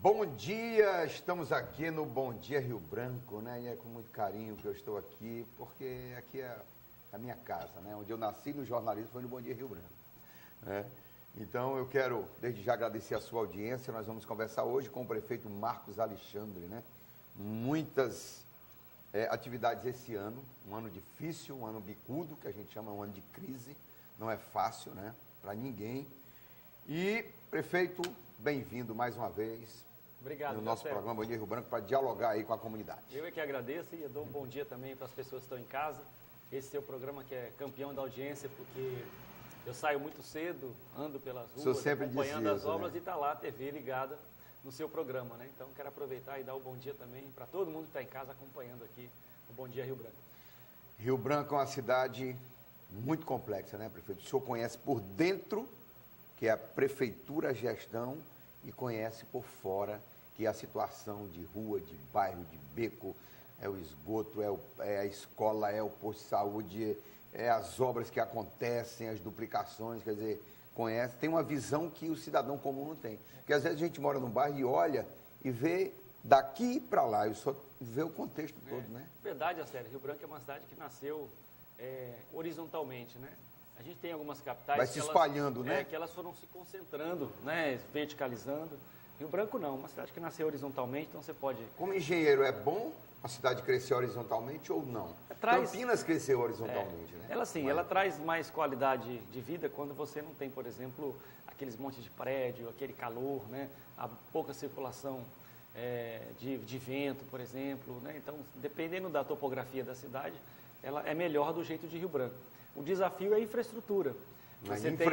Bom dia, estamos aqui no Bom Dia Rio Branco, né? E é com muito carinho que eu estou aqui, porque aqui é a minha casa, né? Onde eu nasci no jornalismo foi no Bom Dia Rio Branco, né? Então eu quero, desde já, agradecer a sua audiência. Nós vamos conversar hoje com o prefeito Marcos Alexandre, né? Muitas atividades esse ano, um ano difícil, um ano bicudo, que a gente chama um ano de crise, não é fácil, né? Para ninguém. E, prefeito, bem-vindo mais uma vez. Obrigado, no nosso programa Bom Dia Rio Branco, para dialogar aí com a comunidade. Eu é que agradeço e eu dou um bom dia também para as pessoas que estão em casa. Esse é o programa que é campeão da audiência, porque eu saio muito cedo, ando pelas ruas, acompanhando as obras, né? E está lá a TV ligada no seu programa, né? Então, quero aproveitar e dar um bom dia também para todo mundo que está em casa acompanhando aqui o Bom Dia Rio Branco. Rio Branco é uma cidade muito complexa, né, prefeito? O senhor conhece por dentro, que é a prefeitura, a gestão, e conhece por fora, que é a situação de rua, de bairro, de beco, é o esgoto, é a escola, é o posto de saúde, é as obras que acontecem, as duplicações, quer dizer, conhece, tem uma visão que o cidadão comum não tem. Porque às vezes a gente mora num bairro e olha e vê daqui para lá, e só vê o contexto todo, né? Verdade, Astério, Rio Branco é uma cidade que nasceu horizontalmente, né? A gente tem algumas capitais... Vai se espalhando, né? Que elas foram se concentrando, né? Verticalizando. Rio Branco não, uma cidade que nasceu horizontalmente, então você pode... Como engenheiro, é bom a cidade crescer horizontalmente ou não? Campinas cresceu horizontalmente, né? Ela sim, ela traz mais qualidade de vida quando você não tem, por exemplo, aqueles montes de prédio, aquele calor, né? A pouca circulação de vento, por exemplo, né? Então, dependendo da topografia da cidade, ela é melhor do jeito de Rio Branco. O desafio é a infraestrutura. Você tem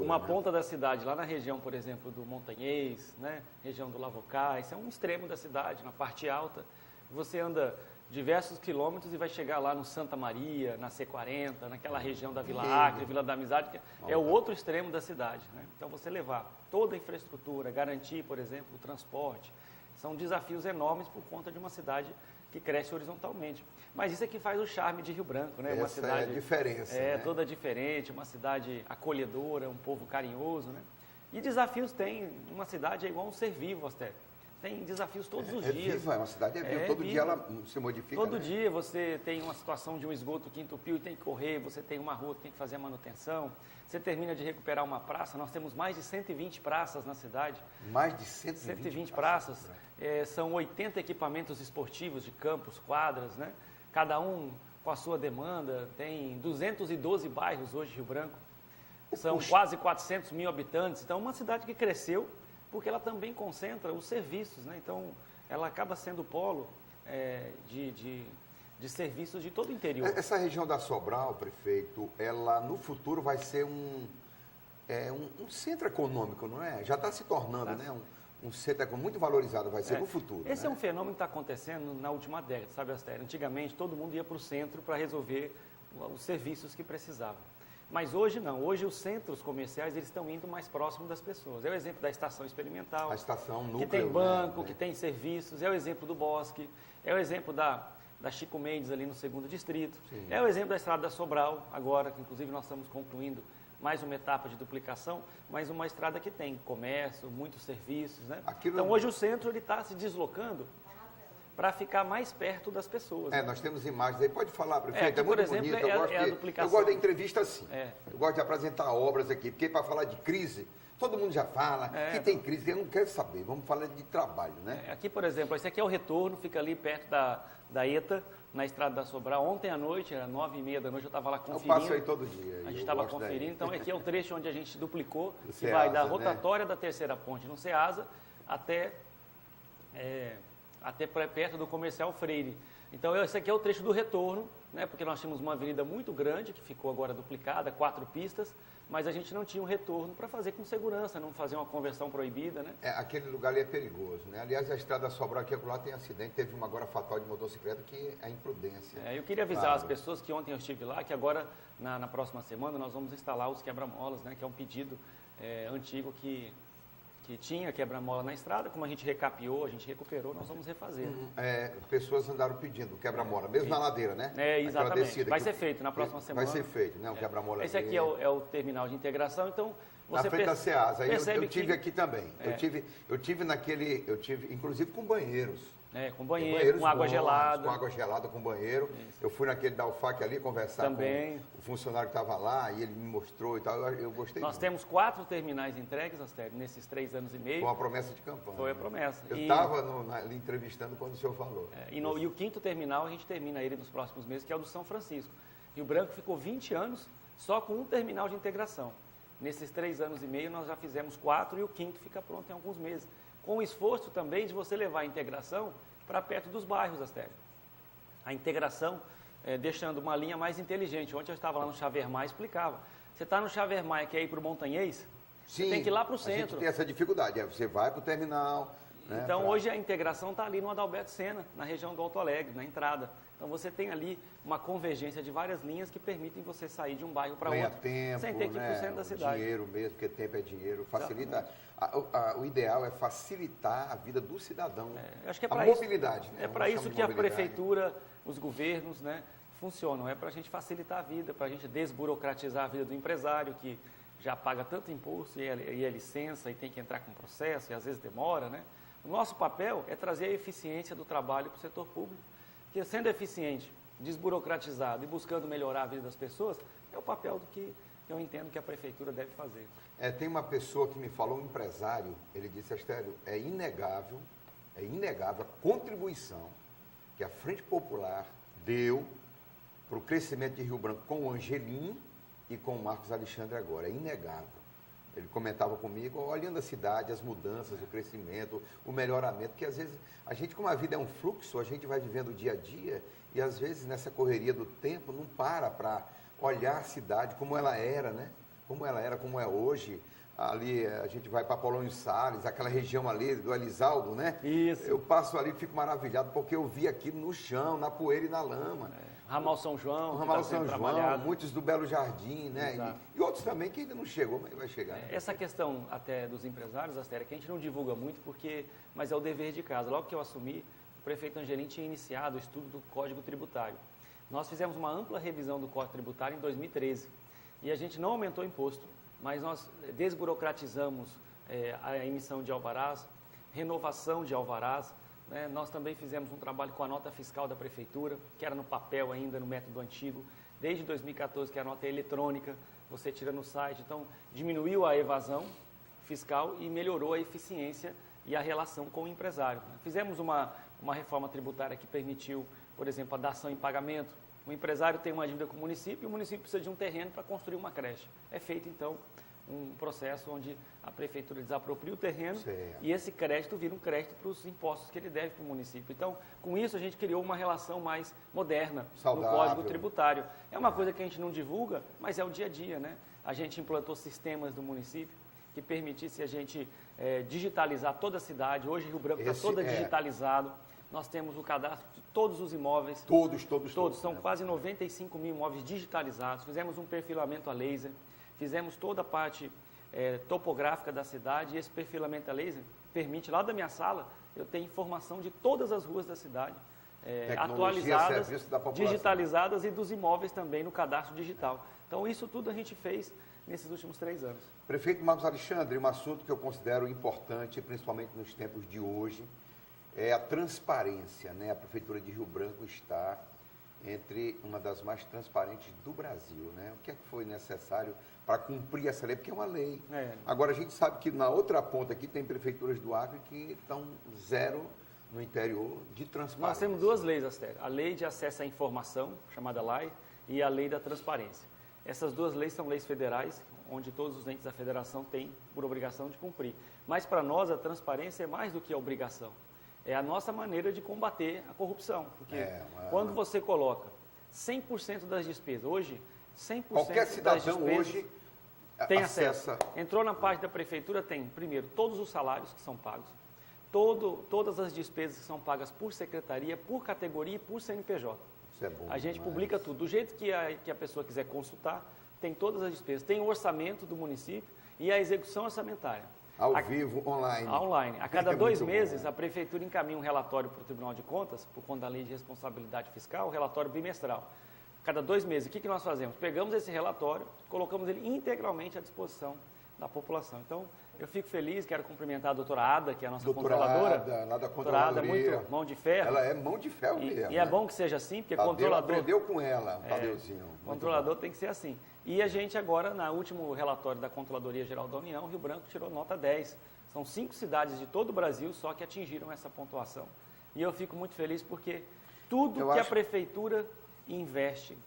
uma ponta da cidade, lá na região, por exemplo, do Montanhês, né? Região do Lavocá, isso é um extremo da cidade, na parte alta. Você anda diversos quilômetros e vai chegar lá no Santa Maria, na C40, naquela região da Vila Acre, Vila da Amizade, que é o outro extremo da cidade, né? Então, você levar toda a infraestrutura, garantir, por exemplo, o transporte, são desafios enormes por conta de uma cidade que cresce horizontalmente. Mas isso é que faz o charme de Rio Branco, né? Uma cidade, é a diferença, né? Toda diferente, uma cidade acolhedora, um povo carinhoso, né? E desafios tem, uma cidade é igual um ser vivo, Astério. Tem desafios todos os dias. Viva, uma cidade viva, todo dia ela se modifica. Todo né? dia você tem uma situação de um esgoto que entupiu e tem que correr, você tem uma rua que tem que fazer a manutenção, você termina de recuperar uma praça, nós temos mais de 120 praças na cidade. Mais de 120 praças. São 80 equipamentos esportivos de campos, quadras, né? Cada um com a sua demanda, tem 212 bairros hoje em Rio Branco, são quase 400 mil habitantes, então é uma cidade que cresceu porque ela também concentra os serviços, né? Então ela acaba sendo polo de serviços de todo o interior. Essa região da Sobral, prefeito, ela no futuro vai ser um centro econômico, não é? Já está se tornando, né? Um centro muito valorizado, vai ser no futuro. Esse é um fenômeno que está acontecendo na última década, sabe, Astério? Antigamente, todo mundo ia para o centro para resolver os serviços que precisava. Mas hoje não. Hoje os centros comerciais eles estão indo mais próximo das pessoas. É o exemplo da estação experimental, a estação núcleo, que tem banco, que tem serviços. É o exemplo do Bosque. É o exemplo da Chico Mendes ali no 2º Distrito. Sim. É o exemplo da Estrada da Sobral, agora, que inclusive nós estamos concluindo mais uma etapa de duplicação, mas uma estrada que tem comércio, muitos serviços, né? Então hoje o centro está se deslocando para ficar mais perto das pessoas. Né? Nós temos imagens aí, pode falar, prefeito, aqui, muito exemplo, bonito, eu gosto da entrevista assim, eu gosto de apresentar obras aqui, porque para falar de crise, todo mundo já fala, que tem crise, eu não quero saber, vamos falar de trabalho, né? Aqui, por exemplo, esse aqui é o retorno, fica ali perto da ETA, na Estrada da Sobral. Ontem à noite, era 9h30 da noite, eu estava lá conferindo. Eu passo aí todo dia. A gente estava conferindo, então aqui é o trecho onde a gente duplicou, que vai da rotatória da terceira ponte no Ceasa até perto do Comercial Freire. Então esse aqui é o trecho do retorno, né? Porque nós tínhamos uma avenida muito grande, que ficou agora duplicada, 4 pistas, mas a gente não tinha um retorno para fazer com segurança, não fazer uma conversão proibida, né? Aquele lugar ali é perigoso, né? Aliás, a Estrada Sobral aqui lá tem acidente, teve uma agora fatal de motocicleta que é imprudência. Eu queria avisar as pessoas que ontem eu estive lá, que agora, na próxima semana, nós vamos instalar os quebra-molas, né? Que é um pedido antigo que que tinha quebra-mola na estrada, como a gente recapeou, a gente recuperou, nós vamos refazer. Pessoas andaram pedindo quebra-mola, mesmo na ladeira, né? Exatamente. Descida, vai ser feito na próxima semana. Vai ser feito, né? O quebra-mola. Esse aqui é o terminal de integração, então você na frente da Ceasa. Eu tive que... aqui também. Eu tive inclusive com banheiros. Com banheiro, com água gelada. Com água gelada, com banheiro. Isso. Eu fui naquele da UFAC ali conversar também com o funcionário que estava lá e ele me mostrou e tal. Eu gostei Nós muito. temos 4 terminais entregues, Astério, nesses 3 anos e meio. Foi uma promessa de campanha. Foi a promessa. Eu estava ali entrevistando quando o senhor falou. E o 5º terminal a gente termina ele nos próximos meses, que é o do São Francisco. Rio Branco ficou 20 anos só com um terminal de integração. Nesses 3 anos e meio nós já fizemos 4 e o 5º fica pronto em alguns meses. Com o esforço também de você levar a integração para perto dos bairros, Astério. A integração, deixando uma linha mais inteligente. Ontem eu estava lá no Chavermar e explicava. Você está no Chavermar e quer ir para o Montanhês? Você tem que ir lá para o centro. A gente tem essa dificuldade. Você vai para o terminal. Então, hoje a integração está ali no Adalberto Senna, na região do Alto Alegre, na entrada. Então, você tem ali uma convergência de várias linhas que permitem você sair de um bairro para outro. Tempo, sem ter que ir para o centro da cidade. Dinheiro mesmo, porque tempo é dinheiro. Facilita. O ideal é facilitar a vida do cidadão. Acho que é a mobilidade. É para isso que a prefeitura, os governos, funcionam. É para a gente facilitar a vida, para a gente desburocratizar a vida do empresário, que já paga tanto imposto e é licença e tem que entrar com processo e às vezes demora, O nosso papel é trazer a eficiência do trabalho para o setor público, que sendo eficiente, desburocratizado e buscando melhorar a vida das pessoas, é o papel do que eu entendo que a prefeitura deve fazer. Tem uma pessoa que me falou, um empresário, ele disse, Astério, é inegável a contribuição que a Frente Popular deu para o crescimento de Rio Branco com o Angelim e com o Marcos Alexandre agora. É inegável. Ele comentava comigo, olhando a cidade, as mudanças, o crescimento, o melhoramento, porque às vezes a gente, como a vida é um fluxo, a gente vai vivendo o dia a dia e às vezes nessa correria do tempo não para olhar a cidade como ela era, Como ela era, como é hoje. Ali a gente vai para Polônio Salles, aquela região ali do Elisaldo, Isso. Eu passo ali e fico maravilhado porque eu vi aquilo no chão, na poeira e na lama. Ramal São João, Ramal São João, muitos do Belo Jardim, E outros também que ainda não chegou, mas vai chegar. Essa questão até dos empresários, Astério, que a gente não divulga muito, mas é o dever de casa. Logo que eu assumi, o prefeito Angelim tinha iniciado o estudo do Código Tributário. Nós fizemos uma ampla revisão do Código Tributário em 2013 e a gente não aumentou o imposto, mas nós desburocratizamos a emissão de alvarás, renovação de alvarás. Nós também fizemos um trabalho com a nota fiscal da prefeitura, que era no papel ainda, no método antigo, desde 2014, que a nota é eletrônica, você tira no site. Então, diminuiu a evasão fiscal e melhorou a eficiência e a relação com o empresário. Fizemos uma reforma tributária que permitiu, por exemplo, a dação em pagamento. O empresário tem uma dívida com o município e o município precisa de um terreno para construir uma creche. É feito, então, um processo onde a prefeitura desapropria o terreno e esse crédito vira um crédito para os impostos que ele deve para o município. Então, com isso, a gente criou uma relação mais moderna saudável no Código Tributário. É uma coisa que a gente não divulga, mas é o dia a dia, A gente implantou sistemas do município que permitisse a gente digitalizar toda a cidade. Hoje, Rio Branco está toda digitalizado. Nós temos o cadastro de todos os imóveis. Todos. São quase 95 mil imóveis digitalizados. Fizemos um perfilamento a laser. Fizemos toda a parte topográfica da cidade e esse perfilamento a laser permite, lá da minha sala, eu ter informação de todas as ruas da cidade, atualizadas, digitalizadas e dos imóveis também no cadastro digital. Então, isso tudo a gente fez nesses últimos 3 anos. Prefeito Marcos Alexandre, um assunto que eu considero importante, principalmente nos tempos de hoje, é a transparência. A Prefeitura de Rio Branco está entre uma das mais transparentes do Brasil. O que é que foi necessário para cumprir essa lei? Porque é uma lei. Agora, a gente sabe que na outra ponta aqui tem prefeituras do Acre que estão zero no interior de transparência. Nós temos 2 leis, Astério. A lei de acesso à informação, chamada LAI, e a lei da transparência. Essas 2 leis são leis federais, onde todos os entes da federação têm por obrigação de cumprir. Mas, para nós, a transparência é mais do que a obrigação. É a nossa maneira de combater a corrupção. Porque quando você coloca 100% das despesas, hoje, 100% qualquer cidadão das despesas hoje tem acesso. Entrou na página da prefeitura, tem, primeiro, todos os salários que são pagos, todas as despesas que são pagas por secretaria, por categoria e por CNPJ. Isso é bom. A gente publica tudo. Do jeito que a pessoa quiser consultar, tem todas as despesas. Tem o orçamento do município e a execução orçamentária. Ao vivo, online. Online. A cada 2 meses, bom, a Prefeitura encaminha um relatório para o Tribunal de Contas, por conta da Lei de Responsabilidade Fiscal, relatório bimestral. Cada 2 meses, o que nós fazemos? Pegamos esse relatório, colocamos ele integralmente à disposição da população. Então, eu fico feliz, quero cumprimentar a doutora Ada, que é a nossa controladora. Lá da Doutora Ada, muito mão de ferro. Ela é mão de ferro mesmo. E é bom que seja assim, porque controlador... aprendeu com ela, Tadeuzinho. Controlador tem que ser assim. E a gente agora, no último relatório da Controladoria Geral da União, Rio Branco tirou nota 10. São 5 cidades de todo o Brasil só que atingiram essa pontuação. E eu fico muito feliz porque tudo que a Prefeitura investe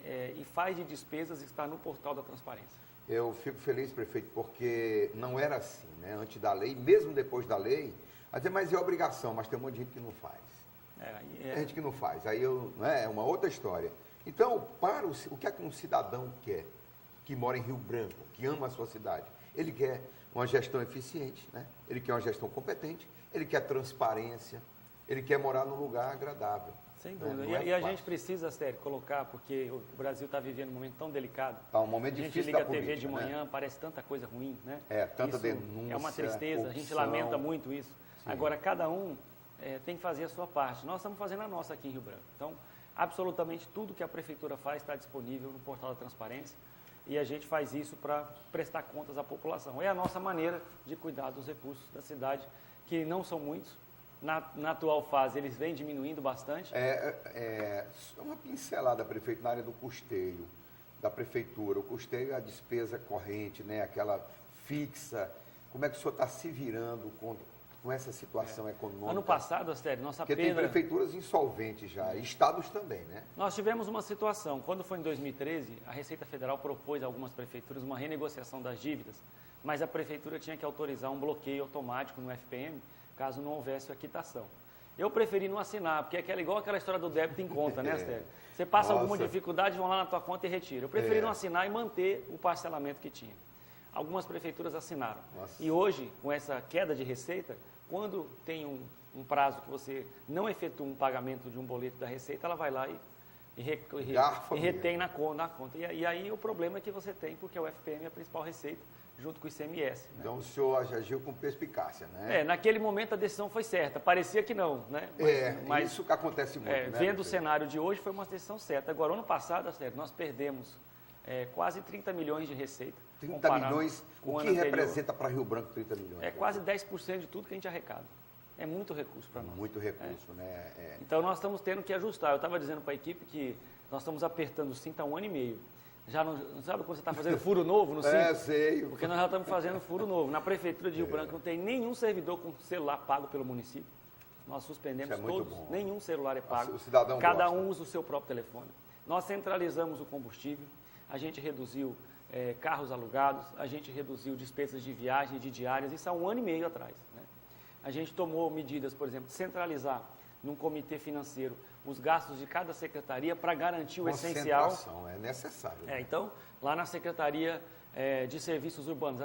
e faz de despesas está no portal da transparência. Eu fico feliz, prefeito, porque não era assim, né? Antes da lei, mesmo depois da lei, mas é obrigação, mas tem um monte de gente que não faz. Tem gente que não faz, aí é uma outra história. Então, o que é que um cidadão quer, que mora em Rio Branco, que ama a sua cidade? Ele quer uma gestão eficiente, né? Ele quer uma gestão competente, ele quer transparência, ele quer morar num lugar agradável. Sem dúvida. E a gente precisa, Sérgio, colocar, porque o Brasil está vivendo um momento tão delicado. Está um momento difícil da política. A gente liga a TV de manhã, parece tanta coisa ruim, né? Tanta denúncia, é uma tristeza, corrupção. A gente lamenta muito isso. Sim. Agora, cada um tem que fazer a sua parte. Nós estamos fazendo a nossa aqui em Rio Branco. Então, absolutamente tudo que a Prefeitura faz está disponível no portal da transparência e a gente faz isso para prestar contas à população. É a nossa maneira de cuidar dos recursos da cidade, que não são muitos. Na atual fase, eles vêm diminuindo bastante. Uma pincelada, prefeito, na área do custeio da Prefeitura. O custeio é a despesa corrente, né? Aquela fixa. Como é que o senhor está se virando com essa situação econômica? Ano passado, Astério, nossa perda... Porque tem prefeituras insolventes já, estados também, né? Nós tivemos uma situação, quando foi em 2013, a Receita Federal propôs a algumas prefeituras uma renegociação das dívidas, mas a Prefeitura tinha que autorizar um bloqueio automático no FPM, caso não houvesse a quitação. Eu preferi não assinar, porque é igual aquela história do débito em conta, né, Astério? Você passa alguma dificuldade, vão lá na tua conta e retira. Eu preferi não assinar e manter o parcelamento que tinha. Algumas prefeituras assinaram. E hoje, com essa queda de receita, quando tem um prazo que você não efetua um pagamento de um boleto da Receita, ela vai lá e retém na conta. E aí o problema é que você tem, porque o FPM é a principal receita, junto com o ICMS. Né? Então o senhor agiu com perspicácia, né? Naquele momento a decisão foi certa, parecia que não, né? Mas isso que acontece muito, né? Vendo o cenário de hoje, foi uma decisão certa. Agora, ano passado, nós perdemos quase 30 milhões de receita. 30 milhões, o que representa para Rio Branco 30 milhões? É quase 10% de tudo que a gente arrecada. É muito recurso para nós. Muito recurso, né? Então, nós estamos tendo que ajustar. Eu estava dizendo para a equipe que nós estamos apertando o cinto há 1 ano e meio. Já não sabe quando você está fazendo furo novo no cinto? Sei. Porque nós já estamos fazendo furo novo. Na Prefeitura de Rio Branco não tem nenhum servidor com celular pago pelo município. Nós suspendemos todos. Bom. Nenhum celular é pago. O cidadão Cada um usa o seu próprio telefone. Nós centralizamos o combustível. A gente reduziu carros alugados. A gente reduziu despesas de viagem, de diárias. Isso há 1 ano e meio atrás. Né? A gente tomou medidas, por exemplo, de centralizar num comitê financeiro os gastos de cada secretaria para garantir o essencial. É necessário. Né? Então, lá na Secretaria de Serviços Urbanos,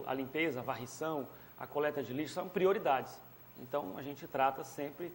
a limpeza, a varrição, a coleta de lixo, são prioridades. Então, a gente trata sempre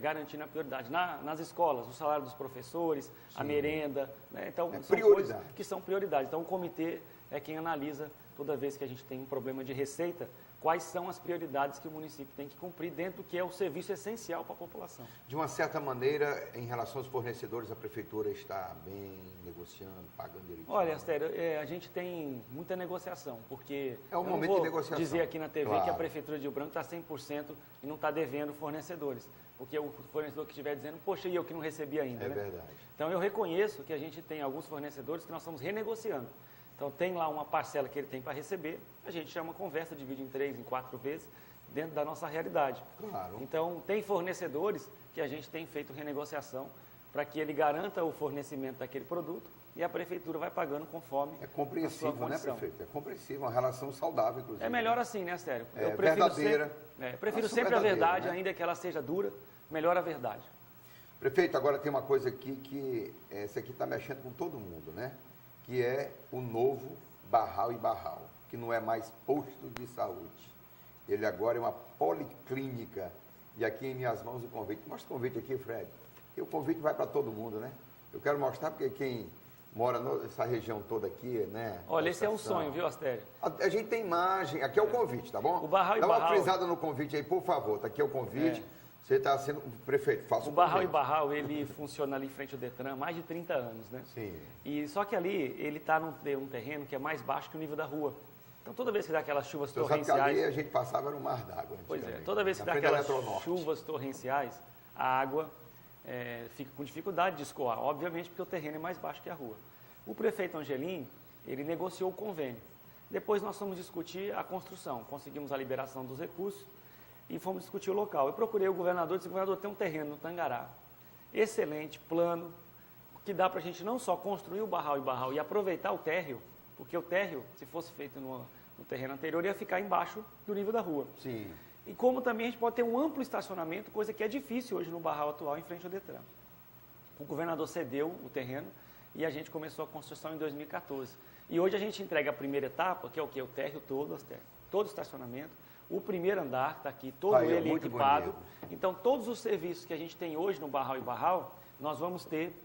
garantindo a prioridade. Nas escolas, o salário dos professores, a merenda, né? Então, são coisas que são prioridades. Então, o comitê é quem analisa, toda vez que a gente tem um problema de receita, quais são as prioridades que o município tem que cumprir dentro do que é o serviço essencial para a população. De uma certa maneira, em relação aos fornecedores, a Prefeitura está bem negociando, pagando direitinho? Olha, Astério, a gente tem muita negociação, porque é um momento de negociação. Dizer aqui na TV que a Prefeitura de Rio Branco está 100% e não está devendo fornecedores, porque o fornecedor que estiver dizendo, poxa, e eu que não recebi ainda, né? Verdade. Então, eu reconheço que a gente tem alguns fornecedores que nós estamos renegociando. Então, tem lá uma parcela que ele tem para receber, a gente chama conversa, divide em 3, em 4 vezes, dentro da nossa realidade. Claro. Então, tem fornecedores que a gente tem feito renegociação para que ele garanta o fornecimento daquele produto e a Prefeitura vai pagando conforme É compreensível, né, prefeito? É compreensível, uma relação saudável, inclusive. É melhor assim, né, Astério? Eu prefiro verdadeira. Prefiro sempre a verdade, né? Ainda que ela seja dura, melhor a verdade. Prefeito, agora tem uma coisa aqui que essa aqui está mexendo com todo mundo, né? Que é o novo Barral e Barral, que não é mais posto de saúde. Ele agora é uma policlínica. E aqui em minhas mãos o convite. Mostra o convite aqui, Fred. E o convite vai para todo mundo, né? Eu quero mostrar porque quem mora nessa região toda aqui, né? Olha, esse é um sonho, viu, Astério? A gente tem imagem, aqui é o convite, tá bom? O Barral e Dá uma Barral. frisada no convite aí, por favor, tá aqui é o convite. Você está sendo prefeito, faça O o Barral e convite. Barral, ele funciona ali em frente ao Detran há mais de 30 anos, né? Sim. E só que ali, ele está num terreno que é mais baixo que o nível da rua. Então, toda vez que dá aquelas chuvas Você sabe que ali torrenciais... a gente passava era um mar d'água. Pois é, antigamente, toda vez que na dá frente da aquelas Eletronorte. chuvas torrenciais, a água fica com dificuldade de escoar, obviamente porque o terreno é mais baixo que a rua. O prefeito Angelim, ele negociou o convênio. Depois nós fomos discutir a construção, conseguimos a liberação dos recursos e fomos discutir o local. Eu procurei o governador e disse, governador, tem um terreno no Tangará, excelente, plano, que dá para a gente não só construir o Barral e Barral e aproveitar o térreo, porque o térreo, se fosse feito no terreno anterior, ia ficar embaixo do nível da rua. Sim. E como também a gente pode ter um amplo estacionamento, coisa que é difícil hoje no Barral atual, em frente ao Detran. O governador cedeu o terreno e a gente começou a construção em 2014. E hoje a gente entrega a primeira etapa, que é o quê? O térreo todo, todo o estacionamento, o primeiro andar, está aqui, todo Aí, ó, ele muito equipado. bonito. Então, todos os serviços que a gente tem hoje no Barral e Barral, nós vamos ter...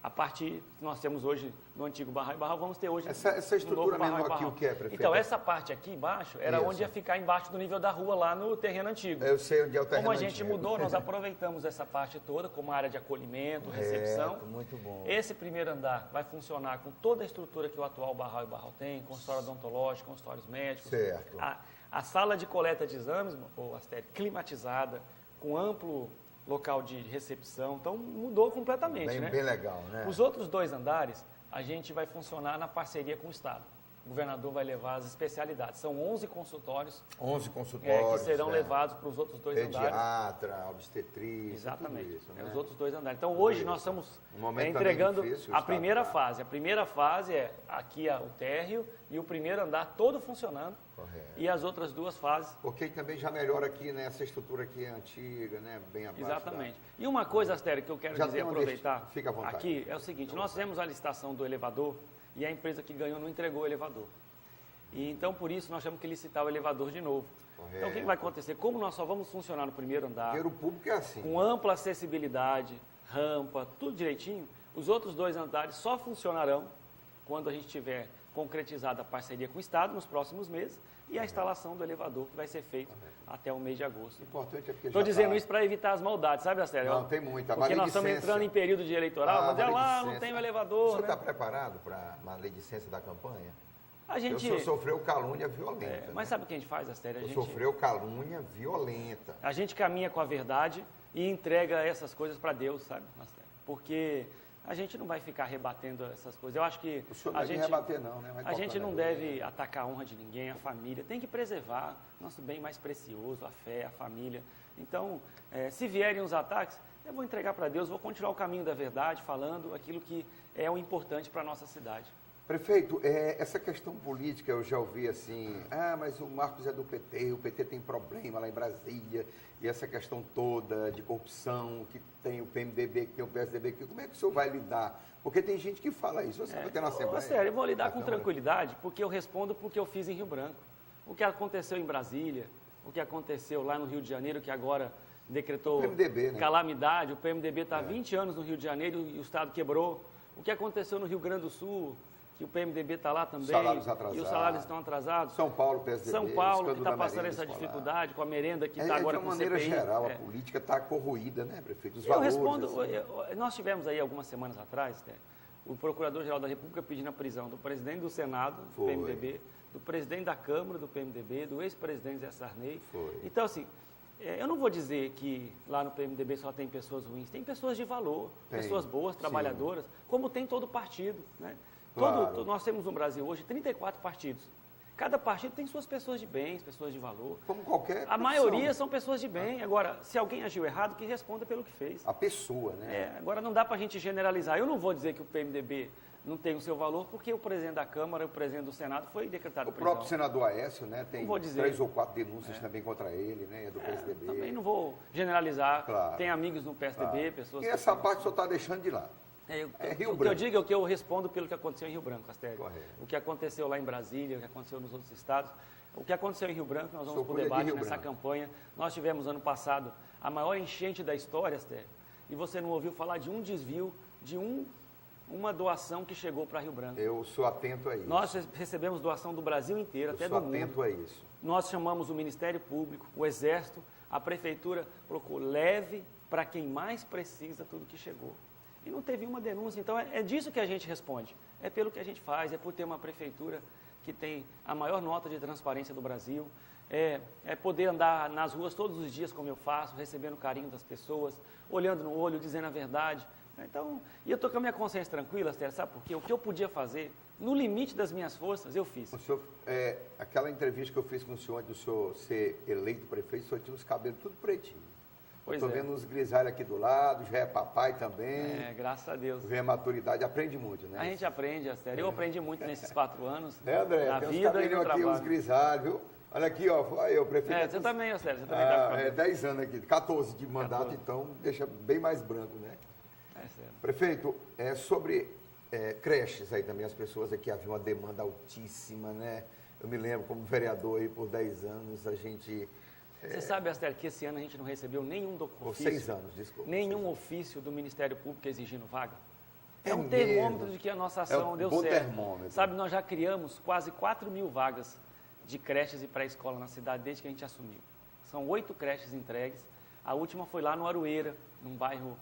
a parte que nós temos hoje no antigo Barral e Barral, vamos ter hoje Essa no estrutura novo Barral mesmo e aqui, Barral. o que é, prefeito? Então, essa parte aqui embaixo era Isso. onde ia ficar embaixo do nível da rua, lá no terreno antigo. Eu sei onde é o terreno Como a gente antigo. mudou, nós aproveitamos essa parte toda como área de acolhimento, recepção. Muito bom. Esse primeiro andar vai funcionar com toda a estrutura que o atual Barral e Barral tem, consultório odontológico, consultórios médicos. Certo. A sala de coleta de exames, Astério, climatizada, com amplo local de recepção. Então, mudou completamente, Bem, né? bem legal, né? Os outros 2 andares, a gente vai funcionar na parceria com o Estado. O governador vai levar as especialidades. São 11 consultórios 11 consultórios. que serão né? levados para os outros 2 andares. Pediatra, obstetriz, Exatamente, tudo isso, né? os outros 2 andares. Então, hoje isso. nós estamos Um momento entregando também difícil, o a Estado primeira tá. fase. A primeira fase é aqui o térreo e o primeiro andar todo funcionando. Correto. E as outras 2 fases. Porque também já melhora aqui, né? Essa estrutura aqui é antiga, né? Bem abaixo. Exatamente. E uma coisa, Astério, que eu quero Já dizer, tem um aproveitar Fica à vontade. aqui, é o seguinte, nós fizemos a licitação do elevador e a empresa que ganhou não entregou o elevador. E então, por isso, nós temos que licitar o elevador de novo. Correto. Então, o que vai acontecer? Como nós só vamos funcionar no primeiro andar, Dinheiro público é assim. com ampla acessibilidade, rampa, tudo direitinho, os outros 2 andares só funcionarão quando a gente tiver concretizada a parceria com o Estado nos próximos meses e a instalação do elevador que vai ser feito até o mês de agosto. O importante é porque Estou já dizendo tá- isso para evitar as maldades, sabe, Astério? Não, tem muita. Porque nós estamos Maledicência. entrando em período de eleitoral, mas é lá, maledicência. não tem o O elevador, senhor né? está preparado para a maledicência da campanha? A O gente... senhor sofreu calúnia violenta. Mas né? sabe o que a gente faz, Astério? O senhor sofreu calúnia violenta. A gente caminha com a verdade e entrega essas coisas para Deus, sabe, Astério? Porque a gente não vai ficar rebatendo essas coisas. Eu acho que O senhor a não vai gente, rebater, não, né? Vai a gente tocando não aí. deve atacar a honra de ninguém, a família. Tem que preservar nosso bem mais precioso, a fé, a família. Então, se vierem os ataques, eu vou entregar para Deus, vou continuar o caminho da verdade, falando aquilo que é o importante para a nossa cidade. Prefeito, essa questão política eu já ouvi assim, mas o Marcos é do PT, o PT tem problema lá em Brasília, e essa questão toda de corrupção, que tem o PMDB, que tem o PSDB, como é que o senhor vai lidar? Porque tem gente que fala isso, você vai ter na Assembleia. Sério, eu vou lidar na com Câmara. tranquilidade, porque eu respondo porque eu fiz em Rio Branco. O que aconteceu em Brasília, o que aconteceu lá no Rio de Janeiro, que agora decretou O PMDB, né? calamidade, o PMDB está há 20 anos no Rio de Janeiro e o Estado quebrou. O que aconteceu no Rio Grande do Sul, que o PMDB está lá também, Salários atrasados. e os salários estão atrasados. São Paulo, PSDB. São Paulo, que escândalo está da passando merenda essa escolar. dificuldade com a merenda que está agora de com uma o maneira CPI. geral, a política está corroída, né, prefeito? Os Eu valores, respondo, assim. nós tivemos aí algumas semanas atrás, o Procurador-Geral da República pedindo a prisão do presidente do Senado, do Foi. PMDB, do presidente da Câmara, do PMDB, do ex-presidente Zé Sarney. Foi. Então, assim, eu não vou dizer que lá no PMDB só tem pessoas ruins, tem pessoas de valor, Tem, pessoas boas, sim. trabalhadoras, como tem todo partido, né? Claro. Nós temos no Brasil hoje 34 partidos. Cada partido tem suas pessoas de bem, pessoas de valor. Como qualquer A profissão. maioria são pessoas de bem. Agora, se alguém agiu errado, que responda pelo que fez. A pessoa, né? Agora, não dá para a gente generalizar. Eu não vou dizer que o PMDB não tem o seu valor, porque o presidente da Câmara e o presidente do Senado foi decretado O prisão. próprio senador Aécio, né, tem Não vou dizer. 3 ou 4 denúncias também contra ele, né, é do PSDB. Também não vou generalizar. Claro. Tem amigos no PSDB, Claro. pessoas... E que essa têm- parte só está deixando de lado. É, É Rio o que eu Branco. digo é o que eu respondo pelo que aconteceu em Rio Branco, Astério. Correto. O que aconteceu lá em Brasília, o que aconteceu nos outros estados. O que aconteceu em Rio Branco, nós vamos Sou para o colher de debate Rio nessa Branco. campanha. Nós tivemos ano passado a maior enchente da história, Astério, e você não ouviu falar de um desvio de uma doação que chegou para Rio Branco. Eu sou atento a isso. Nós recebemos doação do Brasil inteiro, até do mundo. Eu sou atento a isso. Nós chamamos o Ministério Público, o Exército, a Prefeitura colocou leve para quem mais precisa tudo que chegou. E não teve uma denúncia, então é disso que a gente responde. É pelo que a gente faz, é por ter uma prefeitura que tem a maior nota de transparência do Brasil, é poder andar nas ruas todos os dias como eu faço, recebendo o carinho das pessoas, olhando no olho, dizendo a verdade. Então, e eu estou com a minha consciência tranquila, Esther, sabe por quê? O que eu podia fazer, no limite das minhas forças, eu fiz. O senhor, aquela entrevista que eu fiz com o senhor, antes do senhor ser eleito prefeito, o senhor tinha os cabelos tudo pretinho. Estou vendo uns grisalhos aqui do lado, já é papai também. Graças a Deus. Vê a maturidade, aprende muito, né? A gente aprende, Esther. Eu aprendi muito nesses 4 anos, André? na tem vida e no aqui, trabalho. uns grisalhos, viu? Olha aqui, ó, eu prefeito. Você também, Esther, você também tá com 10 anos aqui, 14 de mandato, 14. então deixa bem mais branco, né? Certo. Prefeito, sobre creches aí também, as pessoas aqui haviam uma demanda altíssima, né? Eu me lembro como vereador aí por 10 anos, a gente... Você sabe, Esther, que esse ano a gente não recebeu nenhum Por ofício, 6 anos, desculpa. nenhum ofício do Ministério Público exigindo vaga. É um mesmo? termômetro de que a nossa ação deu bom certo. termômetro. Sabe, nós já criamos quase 4.000 vagas de creches e pré-escola na cidade desde que a gente assumiu. São 8 creches entregues. A última foi lá no Aroeira, num bairro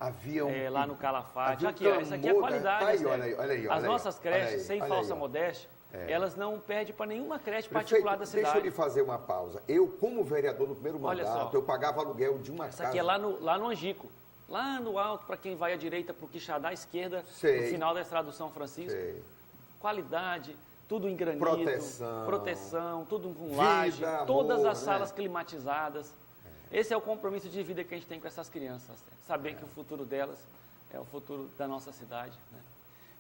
lá no Calafate. Aqui, essa aqui é a qualidade. Aí, olha aí, as nossas creches, sem falsa modéstia, elas não perdem para nenhuma creche particular da cidade. Deixa eu lhe fazer uma pausa. Eu, como vereador no primeiro Olha mandato, só. eu pagava aluguel de uma casa. Essa aqui é lá no Angico. Lá no alto, para quem vai à direita, para o Quixadá, à esquerda, Sei. no final da Estrada do São Francisco. Sei. Qualidade, tudo em granito. Proteção, tudo com Vida, laje, todas amor, as salas climatizadas. Esse é o compromisso de vida que a gente tem com essas crianças. Saber que o futuro delas é o futuro da nossa cidade. Né?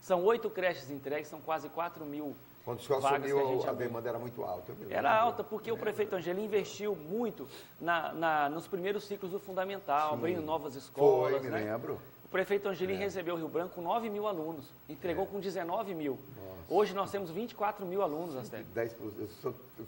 São 8 creches entregues, são quase 4.000 Quando o senhor vagas que assumiu, a a demanda era muito alta. Era alta porque o prefeito Angelim investiu muito nos primeiros ciclos do fundamental, abrindo novas escolas. Foi, me né? lembro. O prefeito Angelim recebeu o Rio Branco com 9.000 alunos, entregou com 19.000. Hoje nós temos 24.000 alunos, Astério.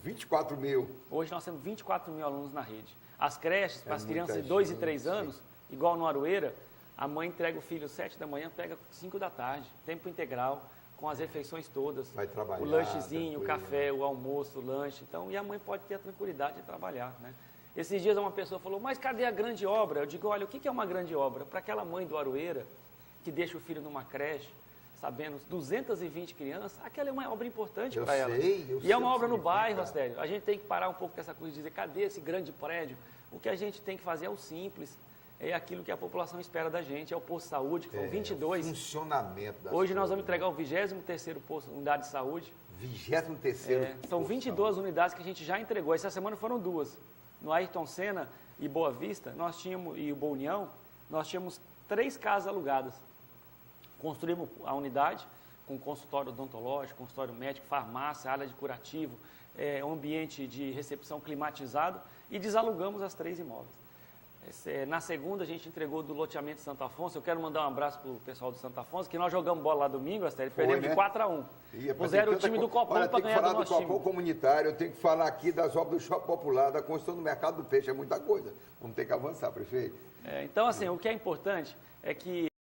24.000. Hoje nós temos 24.000 alunos na rede. As creches, para as crianças de muita 2 e gente, 3 anos, igual no Aroeira, a mãe entrega o filho às 7 da manhã, pega 5 da tarde, tempo integral, com as refeições todas. Vai trabalhar, o lanchezinho, o tranquilo. café, o almoço, o lanche. Então, e a mãe pode ter a tranquilidade de trabalhar, né? Esses dias uma pessoa falou, mas cadê a grande obra? Eu digo, olha, o que é uma grande obra? Para aquela mãe do Aroeira, que deixa o filho numa creche, sabendo 220 crianças, aquela é uma obra importante para ela. E é uma obra no bairro, Astério. A gente tem que parar um pouco com essa coisa de dizer, cadê esse grande prédio? O que a gente tem que fazer é o simples, é aquilo que a população espera da gente, é o posto de saúde, que são 22. Funcionamento das Hoje nós vamos coisas. entregar o 23º posto, unidade de saúde. 23º. São 22 unidades que a gente já entregou. Essa semana foram 2. No Ayrton Senna e Boa Vista, nós tínhamos, e o Boa União, nós tínhamos 3 casas alugadas. Construímos a unidade com consultório odontológico, consultório médico, farmácia, área de curativo, um ambiente de recepção climatizado e desalugamos as 3 imóveis. Na segunda, a gente entregou do loteamento Santo Afonso. Eu quero mandar um abraço para o pessoal do Santo Afonso, que nós jogamos bola lá domingo, Astério, perdemos de 4-1. Puseram o time do Copom para ganhar do nosso time. Olha, tem que falar do Copom comunitário, eu tenho que falar aqui das obras do Shopping Popular, da construção do mercado do peixe, é muita coisa. Vamos ter que avançar, prefeito. Então, assim, o que é importante é que